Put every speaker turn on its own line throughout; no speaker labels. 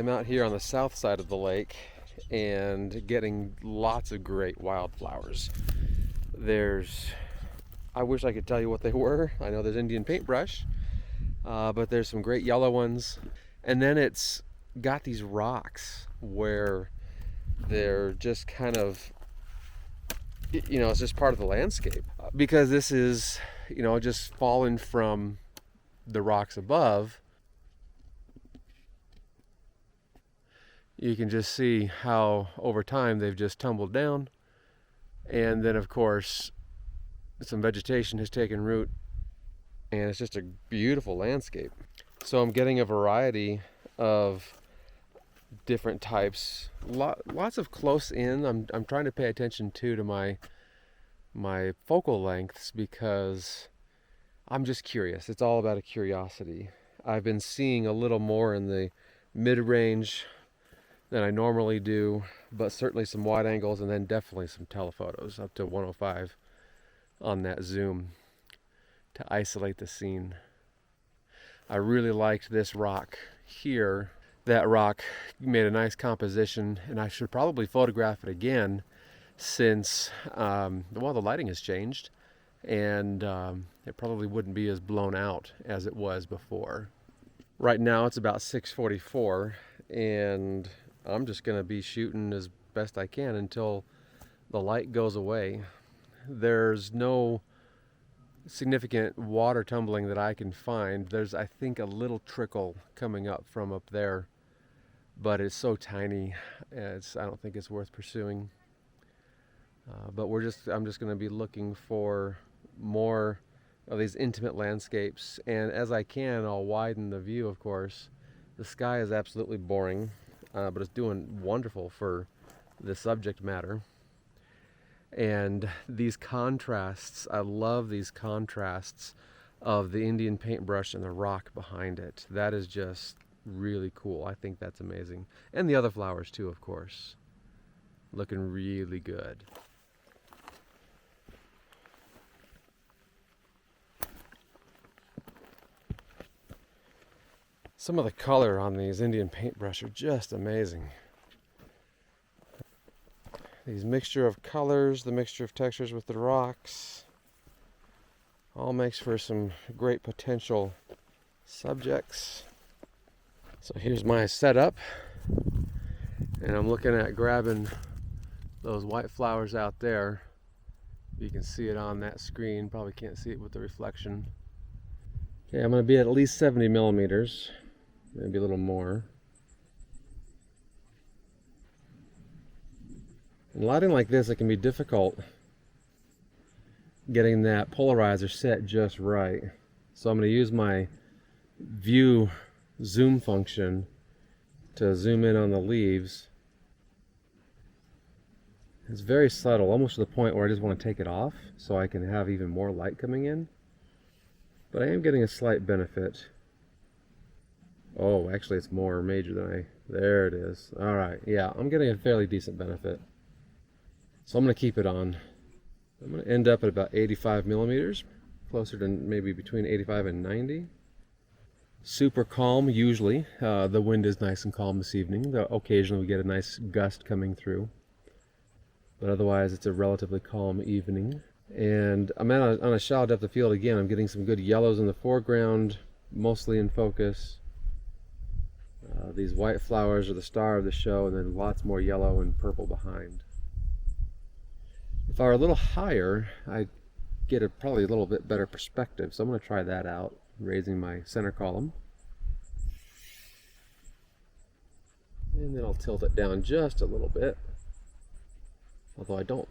I'm out here on the south side of the lake and getting lots of great wildflowers. I wish I could tell you what they were. I know there's Indian paintbrush, but there's some great yellow ones. And then it's got these rocks where they're just kind of, it's just part of the landscape. Because this is, just fallen from the rocks above. You can just see how over time they've just tumbled down. And then of course, some vegetation has taken root and it's just a beautiful landscape. So I'm getting a variety of different types, lots of close in. I'm trying to pay attention to my focal lengths because I'm just curious. It's all about a curiosity. I've been seeing a little more in the mid-range than I normally do, but certainly some wide angles and then definitely some telephotos up to 105 on that zoom to isolate the scene. I really liked this rock here. That rock made a nice composition, and I should probably photograph it again since, the lighting has changed, and it probably wouldn't be as blown out as it was before. Right now it's about 6:44, and I'm just going to be shooting as best I can until the light goes away. There's no significant water tumbling that I can find. There's, I think, a little trickle coming up from up there, but it's so tiny, I don't think it's worth pursuing. But I'm just going to be looking for more of these intimate landscapes, and as I can, I'll widen the view, of course. The sky is absolutely boring, but it's doing wonderful for the subject matter. And these contrasts, I love these contrasts of the Indian paintbrush and the rock behind it. That is just really cool. I think that's amazing. And the other flowers too, of course. Looking really good. Some of the color on these Indian paintbrush are just amazing. These mixture of colors, the mixture of textures with the rocks, all makes for some great potential subjects. So here's my setup, and I'm looking at grabbing those white flowers out there. You can see it on that screen, probably can't see it with the reflection. Okay, I'm going to be at least 70 millimeters, maybe a little more. In lighting like this, it can be difficult getting that polarizer set just right. So I'm going to use my view zoom function to zoom in on the leaves. It's very subtle, almost to the point where I just want to take it off so I can have even more light coming in. But I am getting a slight benefit. Oh, actually it's more major than there it is. Alright, yeah, I'm getting a fairly decent benefit. So I'm going to keep it on. I'm going to end up at about 85 millimeters, closer to maybe between 85 and 90. Super calm usually. The wind is nice and calm this evening, though occasionally we get a nice gust coming through. But otherwise it's a relatively calm evening. And I'm on a shallow depth of field again. I'm getting some good yellows in the foreground, mostly in focus. These white flowers are the star of the show, and then lots more yellow and purple behind. If I were a little higher, I'd get probably a little bit better perspective, so I'm going to try that out, raising my center column. And then I'll tilt it down just a little bit, although I don't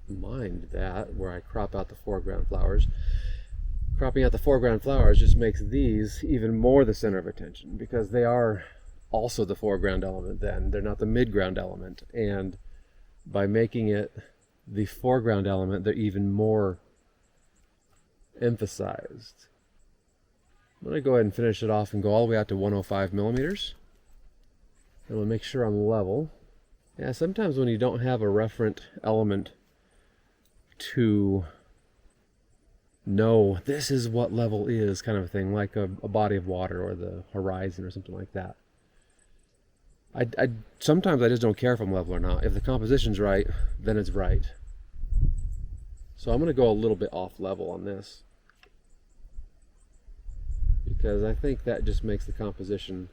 mind that, where I crop out the foreground flowers. Cropping out the foreground flowers just makes these even more the center of attention, because they are also the foreground element then. They're not the midground element, and by making it the foreground element, they're even more emphasized. I'm going to go ahead and finish it off and go all the way out to 105 millimeters. And we'll make sure I'm level. Yeah, sometimes when you don't have a referent element to know this is what level is, kind of a thing, like a body of water or the horizon or something like that, I sometimes I just don't care if I'm level or not. If the composition's right, then it's right. So I'm going to go a little bit off level on this, because I think that just makes the composition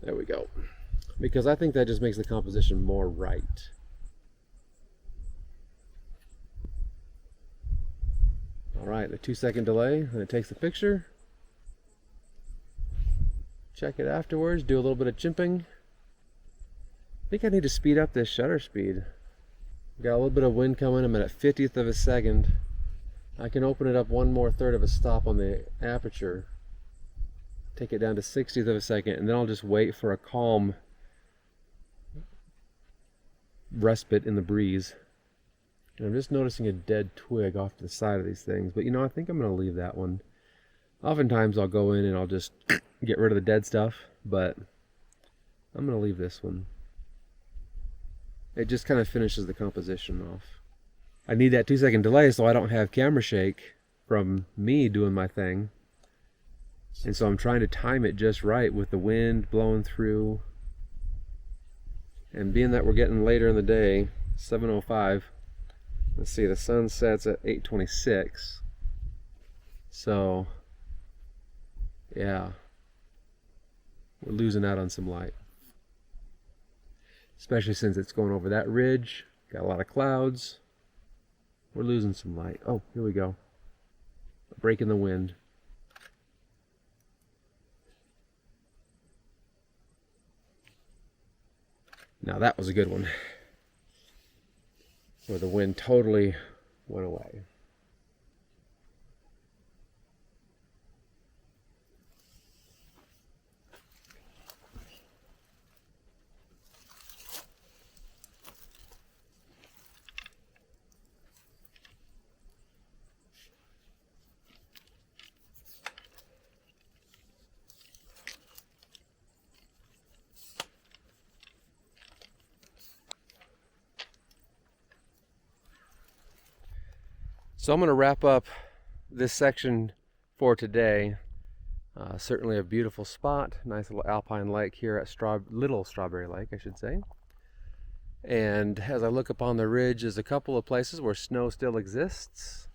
there we go. Because I think that just makes the composition more right. Alright, a 2-second delay, and it takes the picture. Check it afterwards, do a little bit of chimping. I think I need to speed up this shutter speed. Got a little bit of wind coming, I'm at a 50th of a second. I can open it up 1/3 of a stop on the aperture. Take it down to 60th of a second, and then I'll just wait for a calm respite in the breeze. And I'm just noticing a dead twig off to the side of these things, but you know, I think I'm going to leave that one. Oftentimes I'll go in and I'll just get rid of the dead stuff, but I'm going to leave this one. It just kind of finishes the composition off. I need that 2-second delay so I don't have camera shake from me doing my thing. And so I'm trying to time it just right with the wind blowing through. And being that we're getting later in the day, 7:05, let's see, the sun sets at 8:26. So, yeah, we're losing out on some light. Especially since it's going over that ridge, got a lot of clouds. We're losing some light. Oh, here we go. A break in the wind. Now that was a good one, where the wind totally went away. So I'm going to wrap up this section for today. Certainly a beautiful spot, nice little alpine lake here at Little Strawberry Lake, I should say. And as I look upon the ridge, there's a couple of places where snow still exists.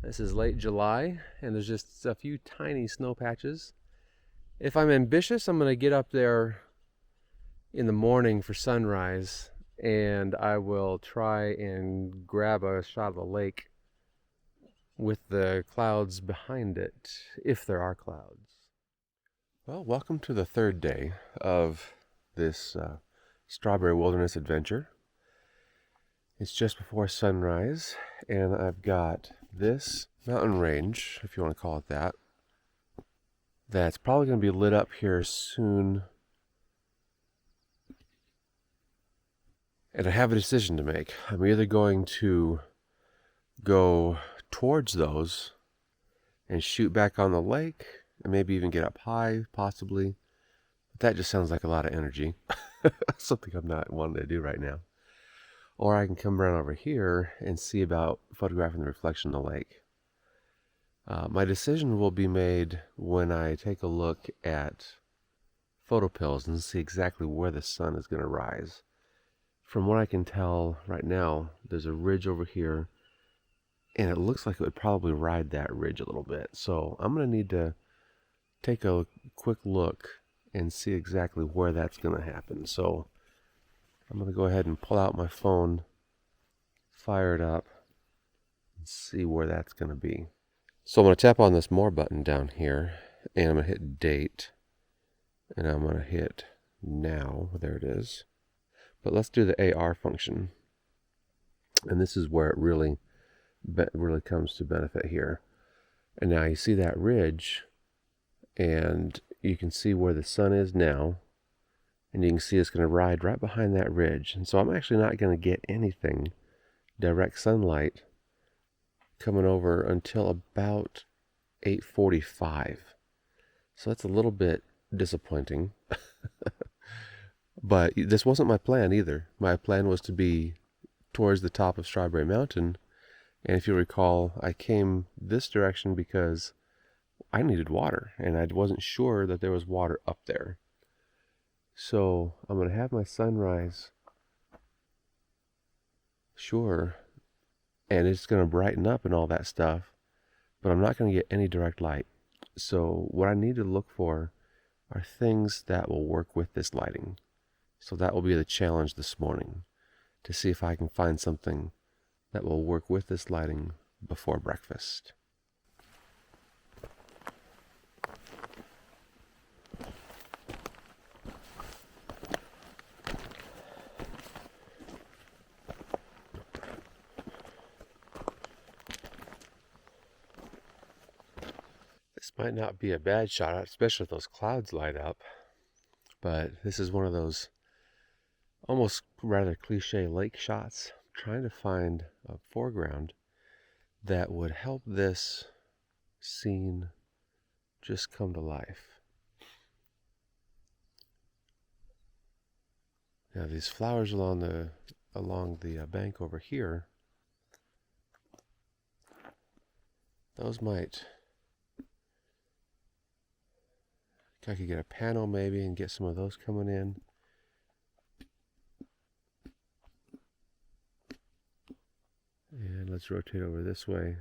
This is late July, and there's just a few tiny snow patches. If I'm ambitious, I'm going to get up there in the morning for sunrise, and I will try and grab a shot of the lake with the clouds behind it, if there are clouds. Well, welcome to the third day of this Strawberry Wilderness adventure. It's just before sunrise, and I've got this mountain range, if you want to call it that, that's probably going to be lit up here soon. And I have a decision to make. I'm either going to go towards those and shoot back on the lake and maybe even get up high, possibly. But that just sounds like a lot of energy. Something I'm not wanting to do right now. Or I can come around over here and see about photographing the reflection in the lake. My decision will be made when I take a look at photo pills and see exactly where the sun is going to rise. From what I can tell right now, there's a ridge over here, and it looks like it would probably ride that ridge a little bit. So I'm going to need to take a quick look and see exactly where that's going to happen. So I'm going to go ahead and pull out my phone, fire it up, and see where that's going to be. So I'm going to tap on this more button down here, and I'm going to hit date, and I'm going to hit now. There it is. But let's do the AR function. And this is where it really comes to benefit here. And now you see that ridge, and you can see where the sun is now, and you can see it's going to ride right behind that ridge. And so I'm actually not going to get anything direct sunlight coming over until about 8:45. So that's a little bit disappointing. But this wasn't my plan either. My plan was to be towards the top of Strawberry Mountain. And if you recall, I came this direction because I needed water, and I wasn't sure that there was water up there. So I'm going to have my sunrise, sure, and it's going to brighten up and all that stuff, but I'm not going to get any direct light. So what I need to look for are things that will work with this lighting. So that will be the challenge this morning, to see if I can find something that will work with this lighting before breakfast. This might not be a bad shot, especially if those clouds light up, but this is one of those almost rather cliche lake shots. I'm trying to find a foreground that would help this scene just come to life. Now these flowers along the bank over here, those might, I could get a panel maybe and get some of those coming in. And let's rotate over this way.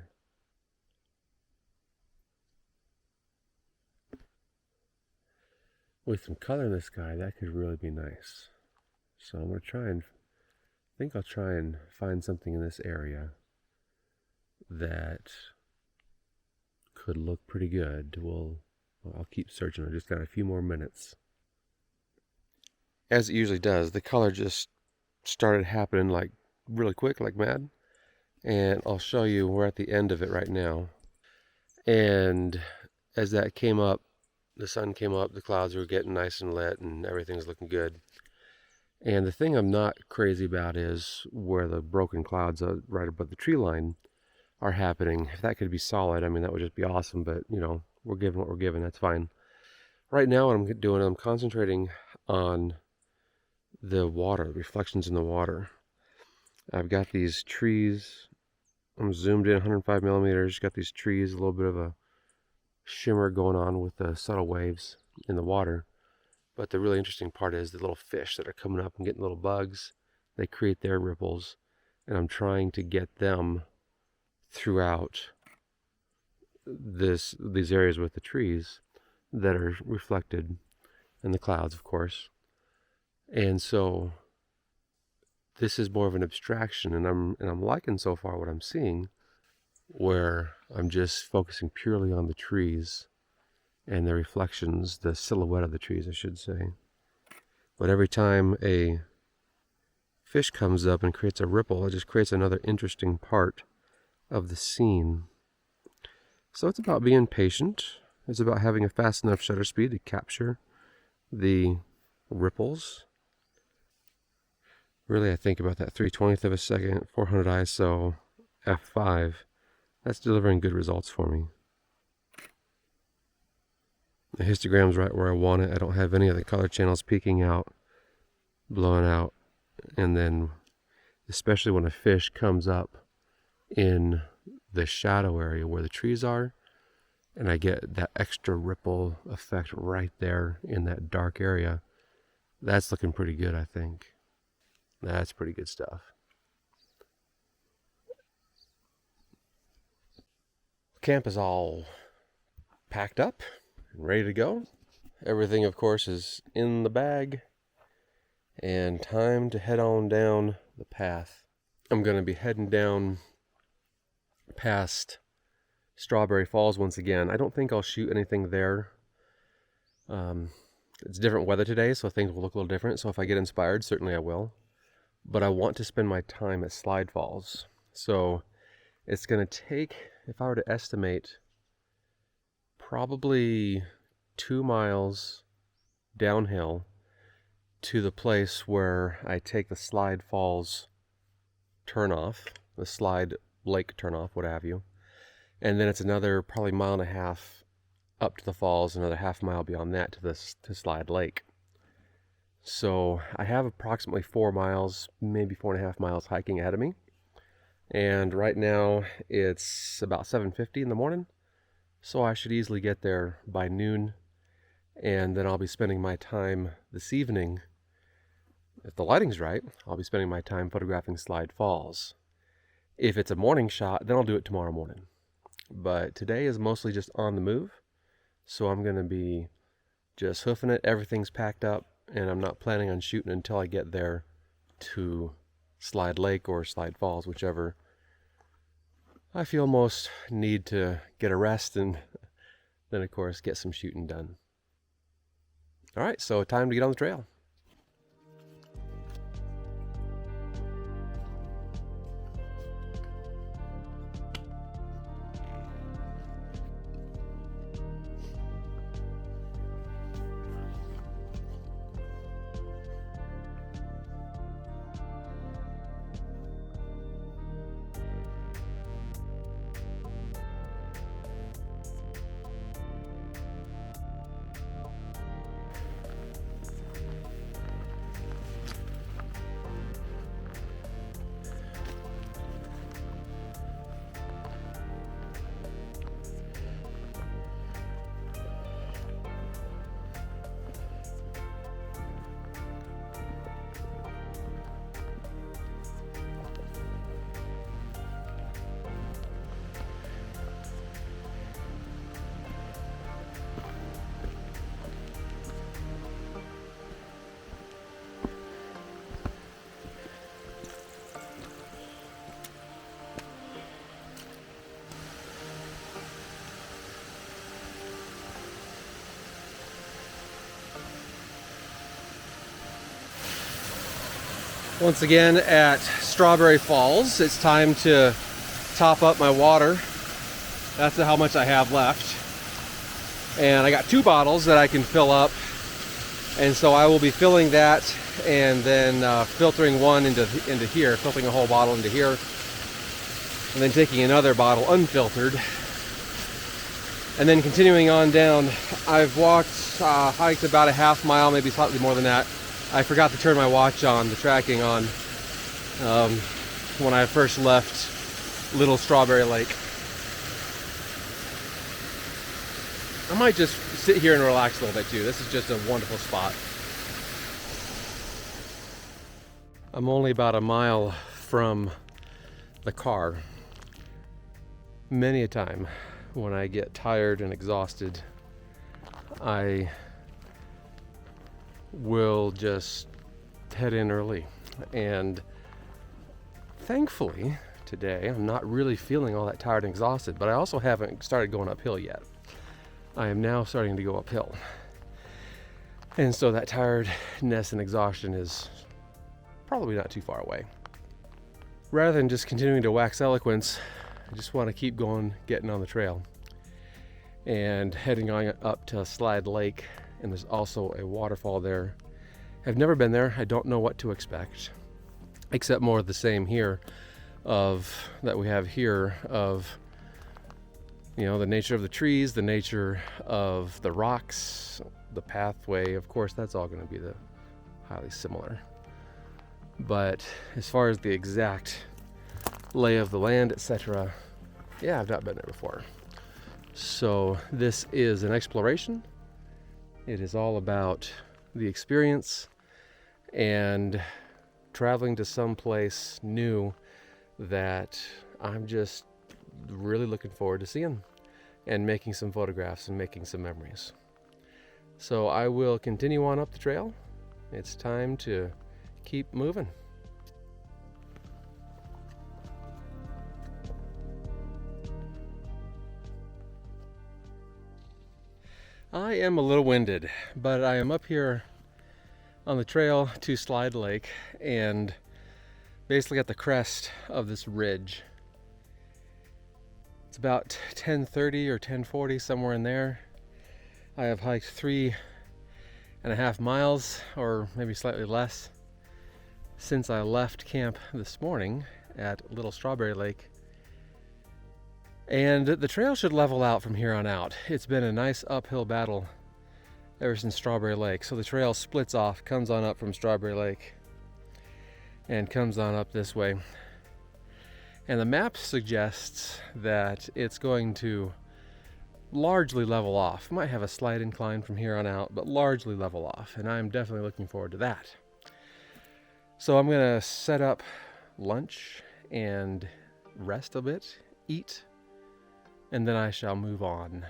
With some color in the sky, that could really be nice. So I'm going to I'll try and find something in this area that could look pretty good. I'll keep searching. I just got a few more minutes. As it usually does, the color just started happening like really quick, like mad. And I'll show you, we're at the end of it right now. And as that came up, the sun came up, the clouds were getting nice and lit, and everything's looking good. And the thing I'm not crazy about is where the broken clouds right above the tree line are happening. If that could be solid, I mean, that would just be awesome, but you know, we're given what we're given, that's fine. Right now what I'm doing, I'm concentrating on the water, reflections in the water. I've got these trees, I'm zoomed in 105 millimeters, got these trees, a little bit of a shimmer going on with the subtle waves in the water. But the really interesting part is the little fish that are coming up and getting little bugs. They create their ripples, and I'm trying to get them throughout these areas with the trees that are reflected, and the clouds, of course. And so this is more of an abstraction, and I'm liking so far what I'm seeing, where I'm just focusing purely on the trees and the reflections, the silhouette of the trees, I should say. But every time a fish comes up and creates a ripple, it just creates another interesting part of the scene. So it's about being patient. It's about having a fast enough shutter speed to capture the ripples. Really, I think about that 3/20th of a second, 400 ISO, f5. That's delivering good results for me. The histogram's right where I want it. I don't have any of the color channels peeking out, blowing out. And then, especially when a fish comes up in the shadow area where the trees are, and I get that extra ripple effect right there in that dark area, that's looking pretty good, I think. That's pretty good stuff. Camp is all packed up and ready to go. Everything, of course, is in the bag, and time to head on down the path. I'm going to be heading down past Strawberry Falls once again. I don't think I'll shoot anything there. It's different weather today, so things will look a little different. So if I get inspired, certainly I will. But I want to spend my time at Slide Falls. So it's going to take, if I were to estimate, probably 2 miles downhill to the place where I take the Slide Falls turnoff, the Slide Lake turnoff, what have you. And then it's another probably 1.5 miles up to the falls, another half mile beyond that to Slide Lake. So I have approximately 4 miles, maybe 4.5 miles hiking ahead of me. And right now it's about 7:50 in the morning. So I should easily get there by noon, and then I'll be spending my time this evening. If the lighting's right, I'll be spending my time photographing Slide Falls. If it's a morning shot, then I'll do it tomorrow morning. But today is mostly just on the move, so I'm going to be just hoofing it. Everything's packed up, and I'm not planning on shooting until I get there to Slide Lake or Slide Falls, whichever I feel most need to get a rest, and then of course get some shooting done. All right, so time to get on the trail. Once again at Strawberry Falls, it's time to top up my water. That's how much I have left. And I got 2 bottles that I can fill up. And so I will be filling that and then filtering one into here, filtering a whole bottle into here. And then taking another bottle unfiltered. And then continuing on down. I've hiked about a half mile, maybe slightly more than that. I forgot to turn my watch on, the tracking on, when I first left Little Strawberry Lake. I might just sit here and relax a little bit too. This is just a wonderful spot. I'm only about a mile from the car. Many a time when I get tired and exhausted, I will just head in early. And thankfully today I'm not really feeling all that tired and exhausted, but I also haven't started going uphill yet. I am now starting to go uphill, and so that tiredness and exhaustion is probably not too far away. Rather than just continuing to wax eloquence, I just want to keep going, getting on the trail and heading on up to Slide Lake. And there's also a waterfall there. I've never been there. I don't know what to expect, except more of the same here that we have here of, you know, the nature of the trees, the nature of the rocks, the pathway. Of course, that's all going to be highly similar. But as far as the exact lay of the land, etc., yeah, I've not been there before. So this is an exploration. It is all about the experience and traveling to some place new that I'm just really looking forward to seeing and making some photographs and making some memories. So I will continue on up the trail. It's time to keep moving. I am a little winded, but I am up here on the trail to Slide Lake and basically at the crest of this ridge. It's about 10:30 or 10:40, somewhere in there. I have hiked 3.5 miles, or maybe slightly less, since I left camp this morning at Little Strawberry Lake. And the trail should level out from here on out. It's been a nice uphill battle ever since Strawberry Lake. So the trail splits off, comes on up from Strawberry Lake, and comes on up this way. And the map suggests that it's going to largely level off. Might have a slight incline from here on out, but largely level off, and I'm definitely looking forward to that. So I'm gonna set up lunch and rest a bit, eat, and then I shall move on.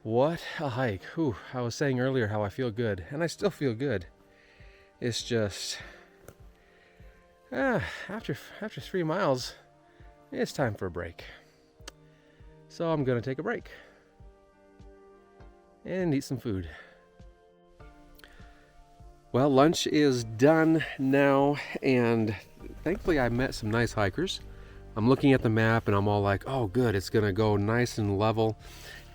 What a hike. Whew, I was saying earlier how I feel good, and I still feel good. It's just, after 3 miles, it's time for a break. So I'm gonna take a break and eat some food. Well, lunch is done now, and thankfully I met some nice hikers. I'm looking at the map and I'm all like, oh good, it's gonna go nice and level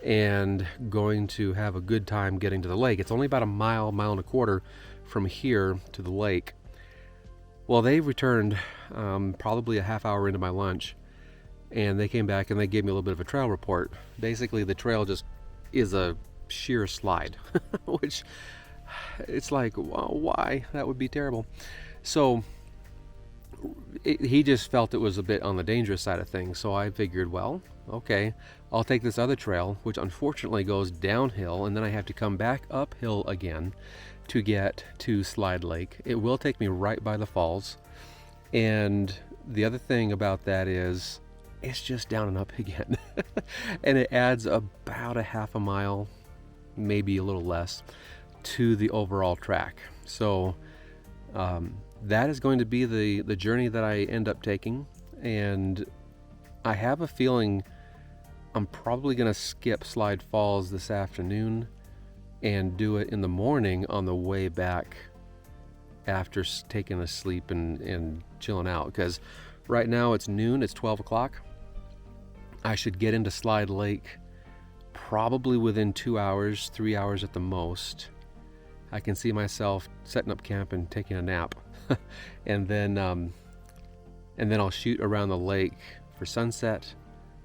and going to have a good time getting to the lake. It's only about a mile and a quarter from here to the lake. Well, they returned probably a half hour into my lunch, and they came back and they gave me a little bit of a trail report. Basically, the trail just is a sheer slide, which it's like, well, why? That would be terrible. So he just felt it was a bit on the dangerous side of things. So I figured, well, okay, I'll take this other trail, which unfortunately goes downhill, and then I have to come back uphill again to get to Slide Lake. It will take me right by the falls. And the other thing about that is it's just down and up again. And it adds about a half a mile, maybe a little less, to the overall track. So that is going to be the journey that I end up taking, and I have a feeling I'm probably going to skip Slide Falls this afternoon and do it in the morning on the way back after taking a sleep and chilling out, because right now it's noon, it's 12 o'clock. I should get into Slide Lake probably within 2 hours, 3 hours at the most. I can see myself setting up camp and taking a nap. and then I'll shoot around the lake for sunset,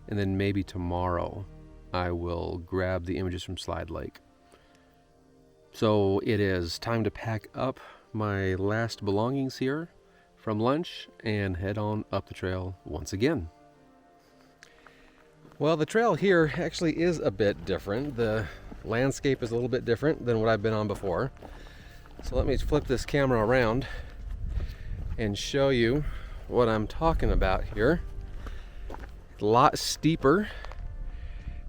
and then maybe tomorrow I will grab the images from Slide Lake. So it is time to pack up my last belongings here from lunch and head on up the trail once again. Well, the trail here actually is a bit different. The landscape is a little bit different than what I've been on before. So let me flip this camera around and show you what I'm talking about here. A lot steeper,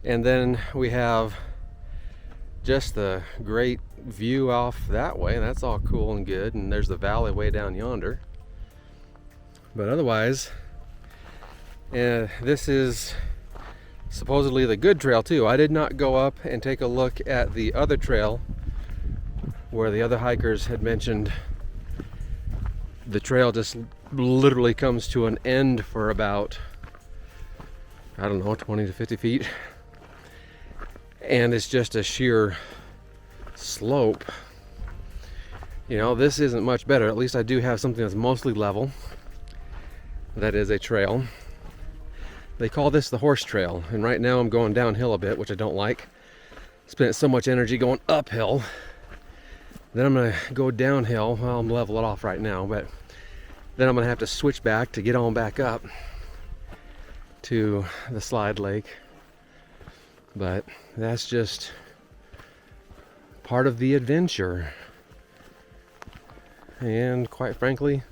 and then we have just the great view off that way, and that's all cool and good, and there's the valley way down yonder. But otherwise, this is supposedly the good trail too. I did not go up and take a look at the other trail where the other hikers had mentioned the trail just literally comes to an end for about, I don't know, 20 to 50 feet. And it's just a sheer slope. You know, this isn't much better. At least I do have something that's mostly level. That is a trail. They call this the horse trail, and right now I'm going downhill a bit, which I don't like. Spent so much energy going uphill. Then I'm gonna go downhill. Well, I'm level it off right now, but then I'm gonna have to switch back to get on back up to the Slide Lake. But that's just part of the adventure. And quite frankly,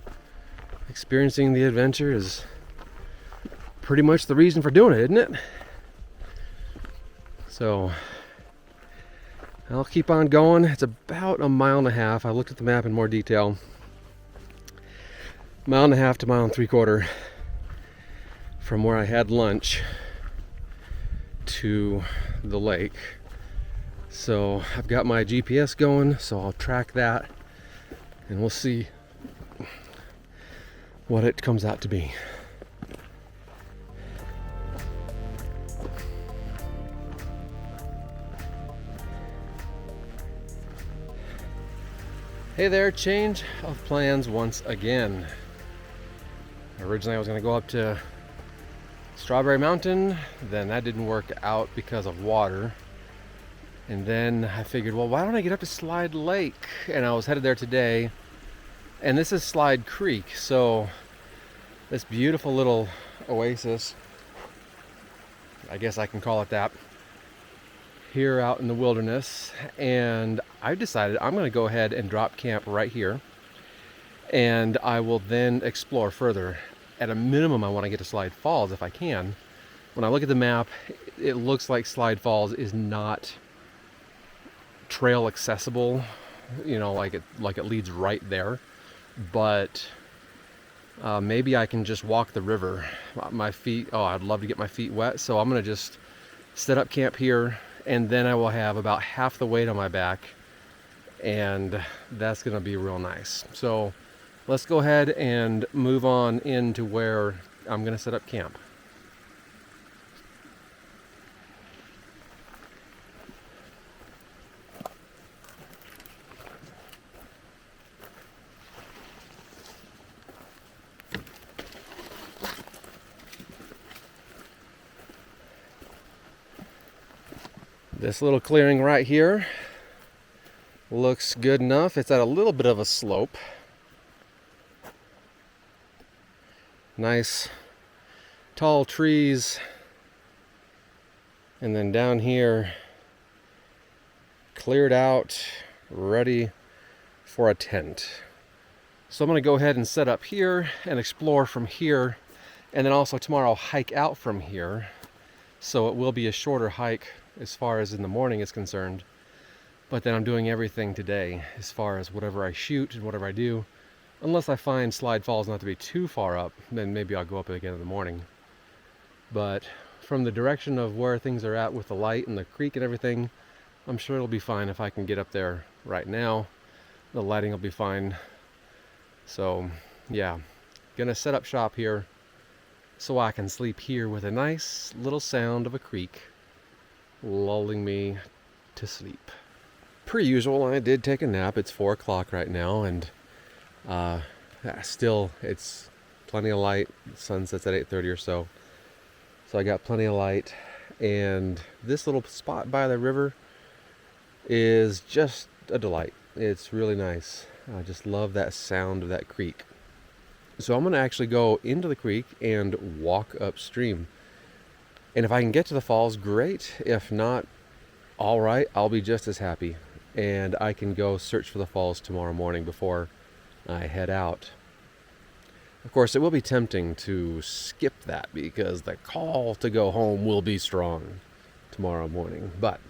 experiencing the adventure is pretty much the reason for doing it, isn't it? So I'll keep on going. It's about a mile and a half. I looked at the map in more detail. 1.5 miles to 1.75 miles from where I had lunch to the lake. So I've got my GPS going, so I'll track that and we'll see what it comes out to be. Hey there, change of plans once again. Originally I was going to go up to Strawberry Mountain, then that didn't work out because of water. And then I figured, well, why don't I get up to Slide Lake? And I was headed there today. And this is Slide Creek, so this beautiful little oasis I guess I can call it that, here out in the wilderness. And I've decided I'm going to go ahead and drop camp right here, and I will then explore further. At a minimum, I want to get to Slide Falls if I can. When I look at the map, it looks like Slide Falls is not trail accessible, you know, like it leads right there. But maybe I can just walk the river. My feet, oh, I'd love to get my feet wet. So I'm going to just set up camp here, and then I will have about half the weight on my back, and that's going to be real nice. So let's go ahead and move on into where I'm going to set up camp. This little clearing right here looks good enough. It's at a little bit of a slope. Nice tall trees. And then down here, cleared out, ready for a tent. So I'm going to go ahead and set up here and explore from here, and then also tomorrow hike out from here. So it will be a shorter hike as far as in the morning is concerned, but then I'm doing everything today as far as whatever I shoot and whatever I do. Unless I find Slide Falls not to be too far up, then maybe I'll go up again in the morning. But from the direction of where things are at with the light and the creek and everything, I'm sure it'll be fine if I can get up there right now. The lighting will be fine. So yeah, gonna set up shop here so I can sleep here with a nice little sound of a creek lulling me to sleep. Per usual, I did take a nap. It's 4 o'clock right now, and still it's plenty of light. The sun sets at 8:30 or so, so I got plenty of light. And this little spot by the river is just a delight. It's really nice. I just love that sound of that creek. So I'm going to actually go into the creek and walk upstream. And if I can get to the falls, great. If not, all right, I'll be just as happy. And I can go search for the falls tomorrow morning before I head out. Of course, it will be tempting to skip that because the call to go home will be strong tomorrow morning. But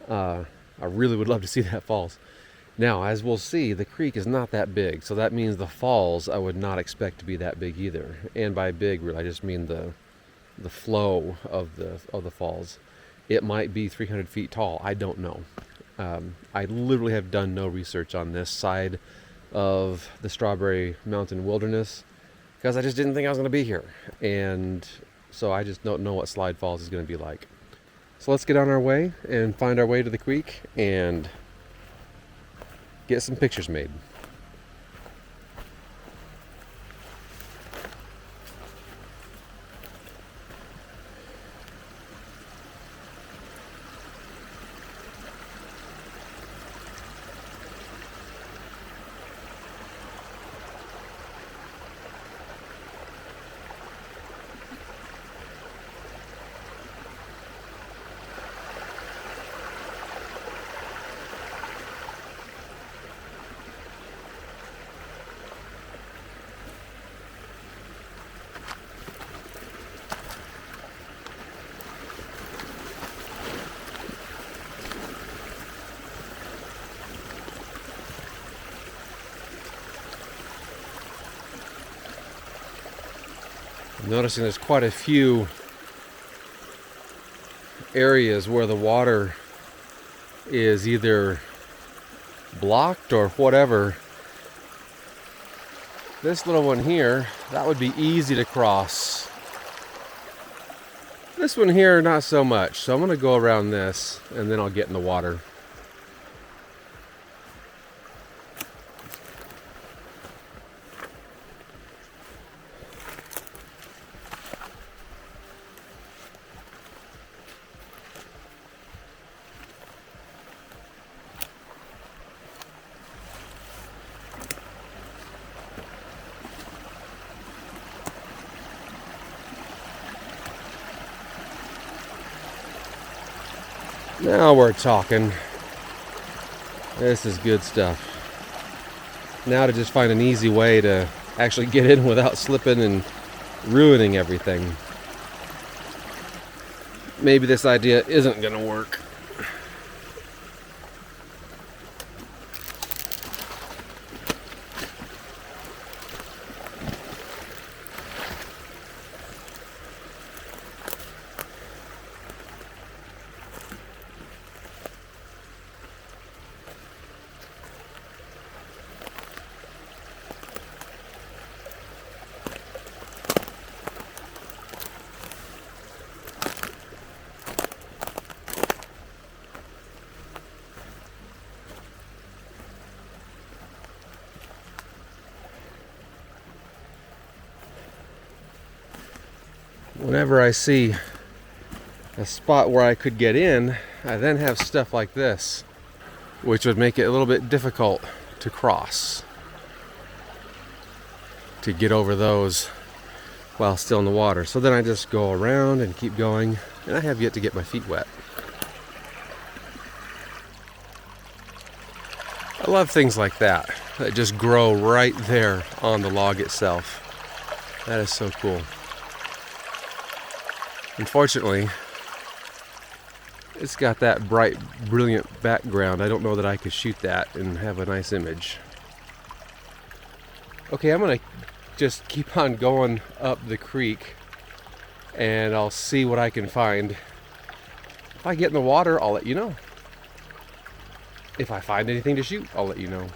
I really would love to see that falls. Now, as we'll see, the creek is not that big, so that means the falls I would not expect to be that big either. And by big, really, I just mean the flow of the falls. It might be 300 feet tall. I don't know. I literally have done no research on this side of the Strawberry Mountain Wilderness because I just didn't think I was going to be here. And so I just don't know what Slide Falls is going to be like. So let's get on our way and find our way to the creek and get some pictures made. I'm noticing there's quite a few areas where the water is either blocked or whatever. This little one here, that would be easy to cross. This one here, not so much. So I'm going to go around this and then I'll get in the water. Now we're talking. This is good stuff. Now to just find an easy way to actually get in without slipping and ruining everything. Maybe this idea isn't gonna work. Whenever I see a spot where I could get in, I then have stuff like this, which would make it a little bit difficult to cross, to get over those while still in the water. So then I just go around and keep going, and I have yet to get my feet wet. I love things like that just grow right there on the log itself. That is so cool. Unfortunately, it's got that bright, brilliant background. I don't know that I could shoot that and have a nice image. Okay, I'm gonna just keep on going up the creek and I'll see what I can find. If I get in the water, I'll let you know. If I find anything to shoot, I'll let you know.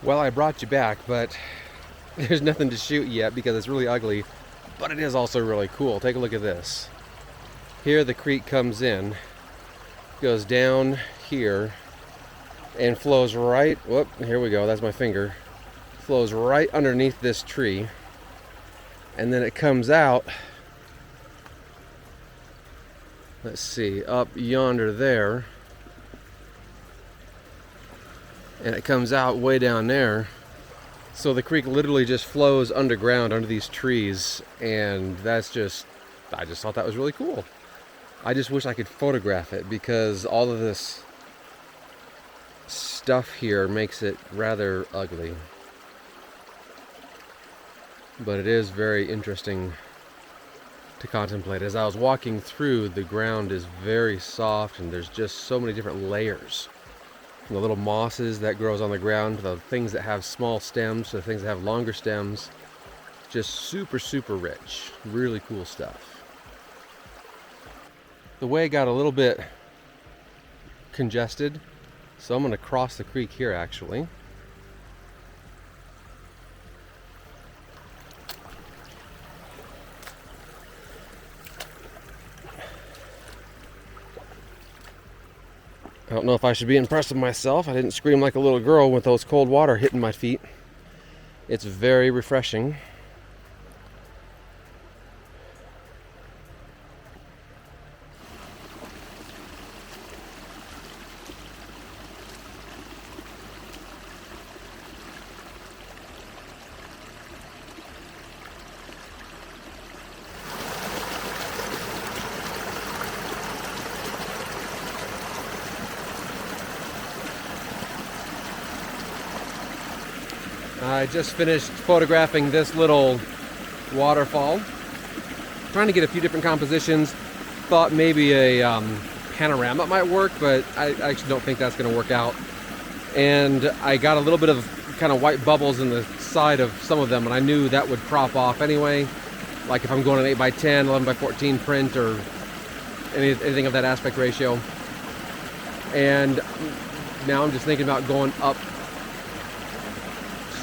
Well, I brought you back, but there's nothing to shoot yet because it's really ugly, but it is also really cool. Take a look at this. Here the creek comes in, goes down here, and flows right, whoop, here we go, that's my finger, flows right underneath this tree, and then it comes out, let's see, up yonder there, and it comes out way down there. So the creek literally just flows underground under these trees, and that's just, I just thought that was really cool. I just wish I could photograph it because all of this stuff here makes it rather ugly. But it is very interesting to contemplate. As I was walking through, the ground is very soft and there's just so many different layers. From the little mosses that grows on the ground, to the things that have small stems, to the things that have longer stems. Just super, super rich. Really cool stuff. The way got a little bit congested, so I'm going to cross the creek here actually. I don't know if I should be impressed with myself. I didn't scream like a little girl with those cold water hitting my feet. It's very refreshing. I just finished photographing this little waterfall. Trying to get a few different compositions. Thought maybe a panorama might work, but I actually don't think that's going to work out. And I got a little bit of kind of white bubbles in the side of some of them, and I knew that would crop off anyway. Like if I'm going an 8x10, 11x14 print, or anything of that aspect ratio. And now I'm just thinking about going up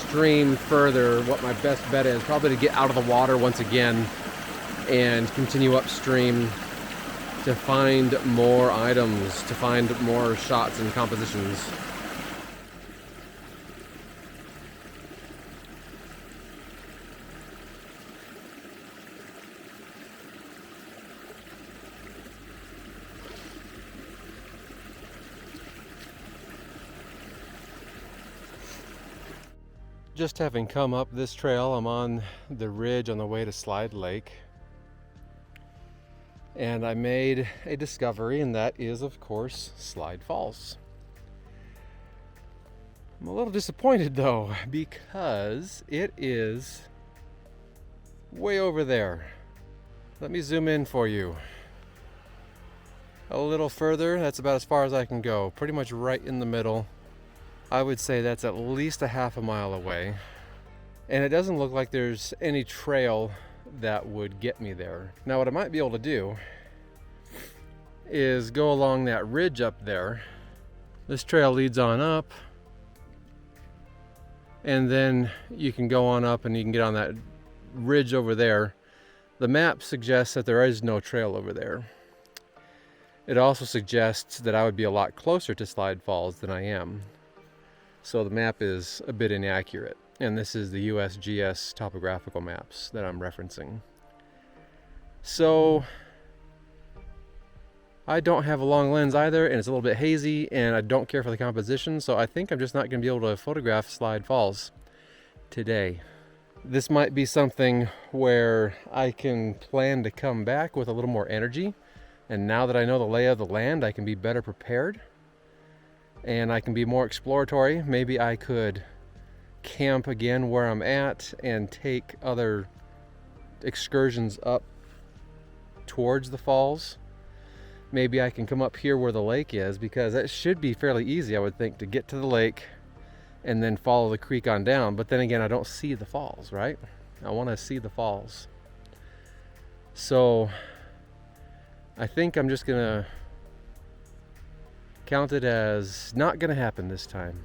stream further. What my best bet is probably to get out of the water once again and continue upstream to find more items, to find more shots and compositions. Just having come up this trail, I'm on the ridge on the way to Slide Lake. And I made a discovery, and that is, of course, Slide Falls. I'm a little disappointed though, because it is way over there. Let me zoom in for you. A little further, that's about as far as I can go. Pretty much right in the middle. I would say that's at least a half a mile away. And it doesn't look like there's any trail that would get me there. Now what I might be able to do is go along that ridge up there. This trail leads on up, and then you can go on up and you can get on that ridge over there. The map suggests that there is no trail over there. It also suggests that I would be a lot closer to Slide Falls than I am. So the map is a bit inaccurate. And this is the USGS topographical maps that I'm referencing. So I don't have a long lens either, and it's a little bit hazy, and I don't care for the composition, so I think I'm just not going to be able to photograph Slide Falls today. This might be something where I can plan to come back with a little more energy, and now that I know the lay of the land, I can be better prepared, and I can be more exploratory. Maybe I could camp again where I'm at and take other excursions up towards the falls. Maybe I can come up here where the lake is, because that should be fairly easy, I would think, to get to the lake and then follow the creek on down. But then again, I don't see the falls, right? I want to see the falls. So I think I'm just gonna count it as not gonna happen this time.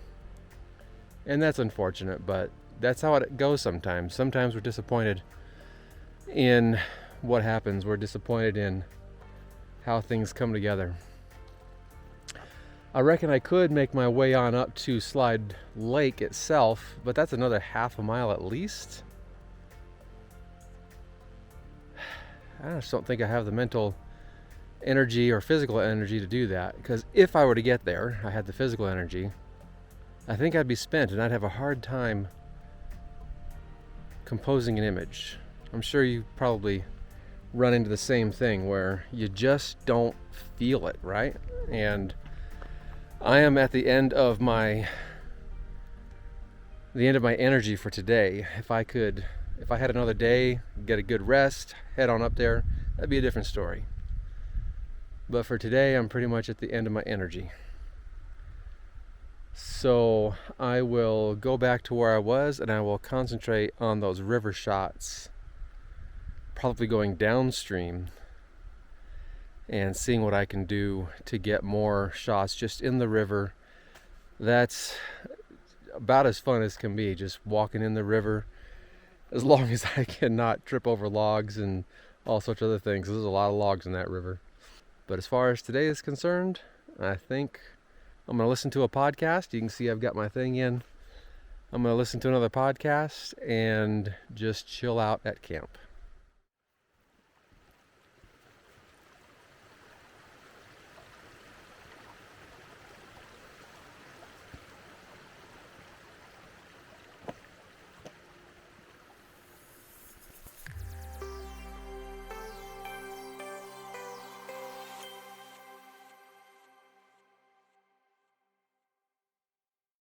And that's unfortunate, but that's how it goes sometimes. Sometimes we're disappointed in what happens. We're disappointed in how things come together. I reckon I could make my way on up to Slide Lake itself, but that's another half a mile at least. I just don't think I have the mental energy or physical energy to do that, because if I were to get there, I had the physical energy, I think I'd be spent and I'd have a hard time composing an image. I'm sure you probably run into the same thing where you just don't feel it, right? And I am at the end of my energy for today. If I had another day, get a good rest, head on up there, that'd be a different story. But for today, I'm pretty much at the end of my energy. So I will go back to where I was, and I will concentrate on those river shots, probably going downstream and seeing what I can do to get more shots just in the river. That's about as fun as can be, just walking in the river, as long as I cannot trip over logs and all sorts of other things. There's a lot of logs in that river. But as far as today is concerned, I think I'm going to listen to a podcast. You can see I've got my thing in. I'm going to listen to another podcast and just chill out at camp.